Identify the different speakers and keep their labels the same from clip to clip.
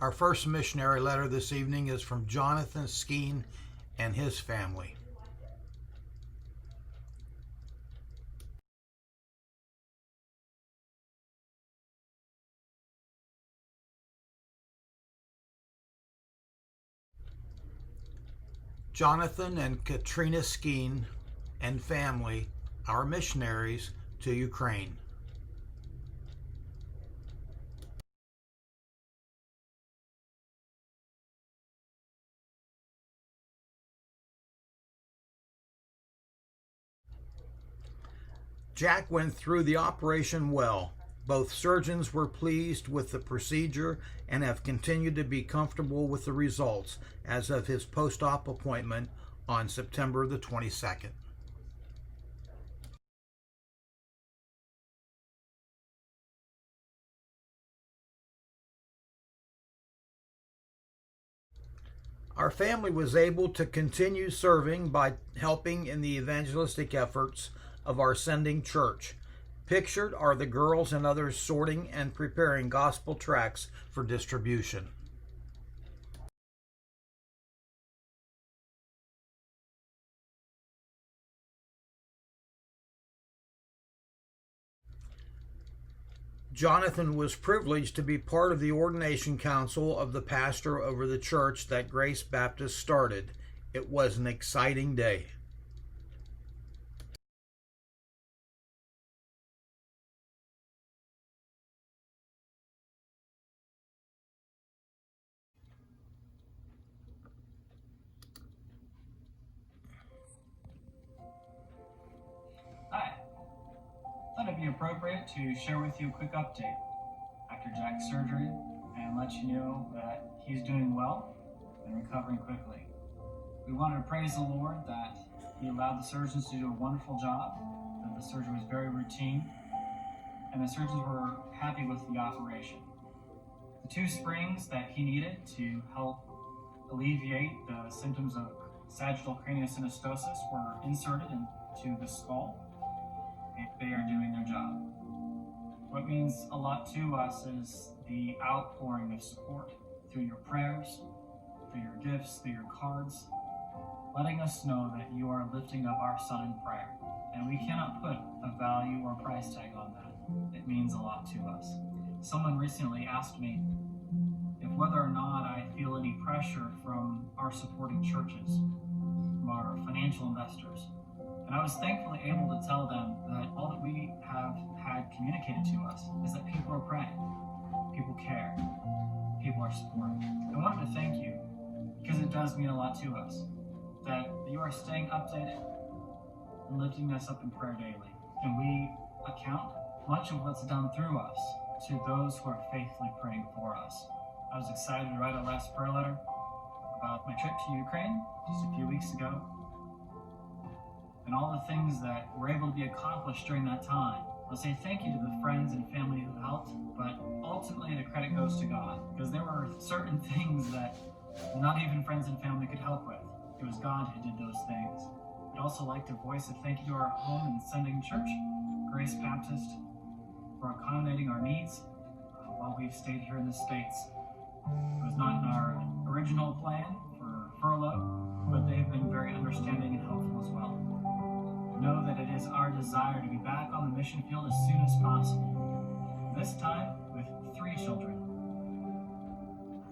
Speaker 1: Our first missionary letter this evening is from Jonathan Skean and his family. Jonathan and Katrina Skean and family, our missionaries to Ukraine. Jack went through the operation well. Both surgeons were pleased with the procedure and have continued to be comfortable with the results as of his post-op appointment on September the 22nd. Our family was able to continue serving by helping in the evangelistic efforts of our sending church. Pictured are the girls and others sorting and preparing gospel tracts for distribution. Jonathan was privileged to be part of the ordination council of the pastor over the church that Grace Baptist started. It was an exciting day.
Speaker 2: Hi. Thought it'd be appropriate to share with you a quick update after Jack's surgery and let you know that he's doing well and recovering quickly. We wanted to praise the Lord that He allowed the surgeons to do a wonderful job, that the surgery was very routine, and the surgeons were happy with the operation. The 2 springs that he needed to help alleviate the symptoms of sagittal craniosynostosis were inserted into the skull, and they are doing their job. What means a lot to us is the outpouring of support through your prayers, through your gifts, through your cards, letting us know that you are lifting up our son in prayer. And we cannot put a value or price tag on that. It means a lot to us. Someone recently asked me if whether or not I feel any pressure from our supporting churches, from our financial investors. And I was thankfully able to tell them that all that we have had communicated to us is that people are praying, people care, people are supporting. I wanted to thank you because it does mean a lot to us that you are staying updated and lifting us up in prayer daily. And we account much of what's done through us to those who are faithfully praying for us. I was excited to write our last prayer letter about my trip to Ukraine just a few weeks ago and all the things that were able to be accomplished during that time. I'll say thank you to the friends and family who helped, but ultimately the credit goes to God, because there were certain things that not even friends and family could help with. It was God who did those things. I'd also like to voice a thank you to our home and sending church, Grace Baptist, for accommodating our needs while we've stayed here in the States. It was not in our original plan for furlough, but they've been very understanding and helpful as well. Know that it is our desire to be back on the mission field as soon as possible, this time with 3 children.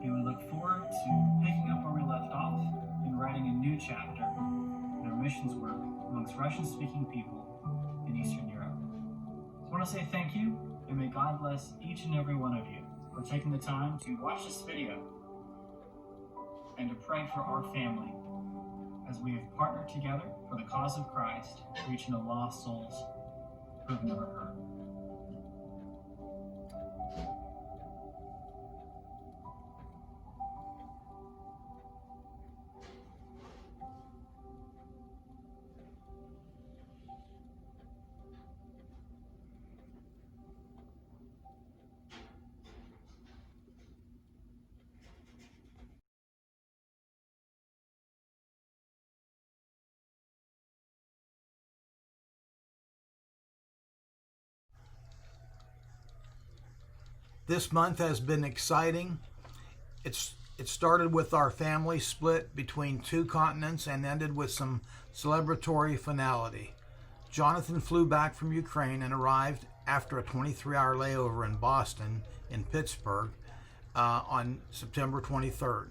Speaker 2: And we look forward to picking up where we left off and writing a new chapter in our missions work amongst Russian-speaking people in Eastern Europe. So I want to say thank you, and may God bless each and every one of you for taking the time to watch this video and to pray for our family as we have partnered together for the cause of Christ, reaching the lost souls who have never heard.
Speaker 1: This month has been exciting. It started with our family split between two continents and ended with some celebratory finality. Jonathan flew back from Ukraine and arrived after a 23-hour layover in Boston, in Pittsburgh, on September 23rd.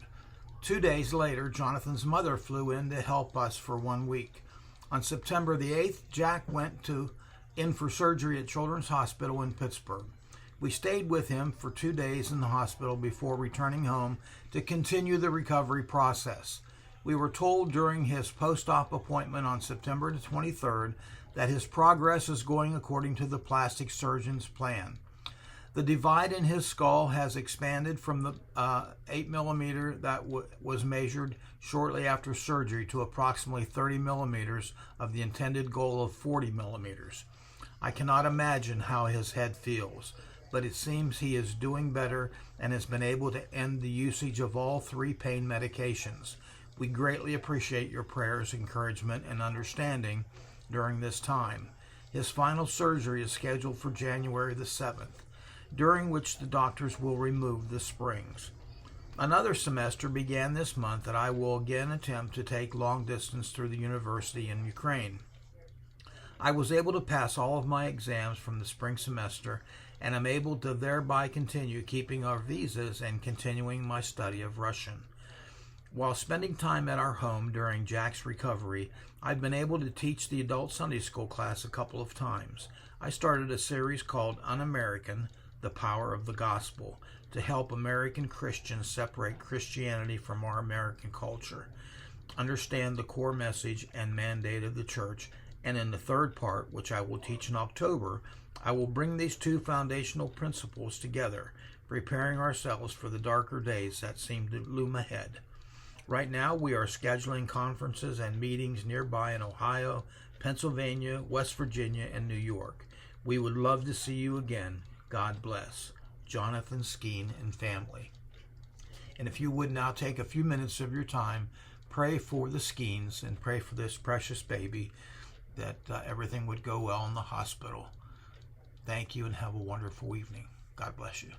Speaker 1: 2 days later, Jonathan's mother flew in to help us for 1 week. On September the 8th, Jack went in for surgery at Children's Hospital in Pittsburgh. We stayed with him for 2 days in the hospital before returning home to continue the recovery process. We were told during his post-op appointment on September the 23rd that his progress is going according to the plastic surgeon's plan. The divide in his skull has expanded from the 8 millimeter that was measured shortly after surgery to approximately 30 millimeters of the intended goal of 40 millimeters. I cannot imagine how his head feels, but it seems he is doing better and has been able to end the usage of all 3 pain medications. We greatly appreciate your prayers, encouragement, and understanding during this time. His final surgery is scheduled for January the 7th, during which the doctors will remove the springs. Another semester began this month that I will again attempt to take long distance through the university in Ukraine. I was able to pass all of my exams from the spring semester and am able to thereby continue keeping our visas and continuing my study of Russian. While spending time at our home during Jack's recovery, I've been able to teach the adult Sunday school class a couple of times. I started a series called Un-American, The Power of the Gospel, to help American Christians separate Christianity from our American culture, understand the core message and mandate of the church, and in the third part, which I will teach in October, I will bring these 2 foundational principles together, preparing ourselves for the darker days that seem to loom ahead. Right now, we are scheduling conferences and meetings nearby in Ohio, Pennsylvania, West Virginia, and New York. We would love to see you again. God bless. Jonathan, Skean, and family. And if you would now take a few minutes of your time, pray for the Skeans and pray for this precious baby, that everything would go well in the hospital. Thank you and have a wonderful evening. God bless you.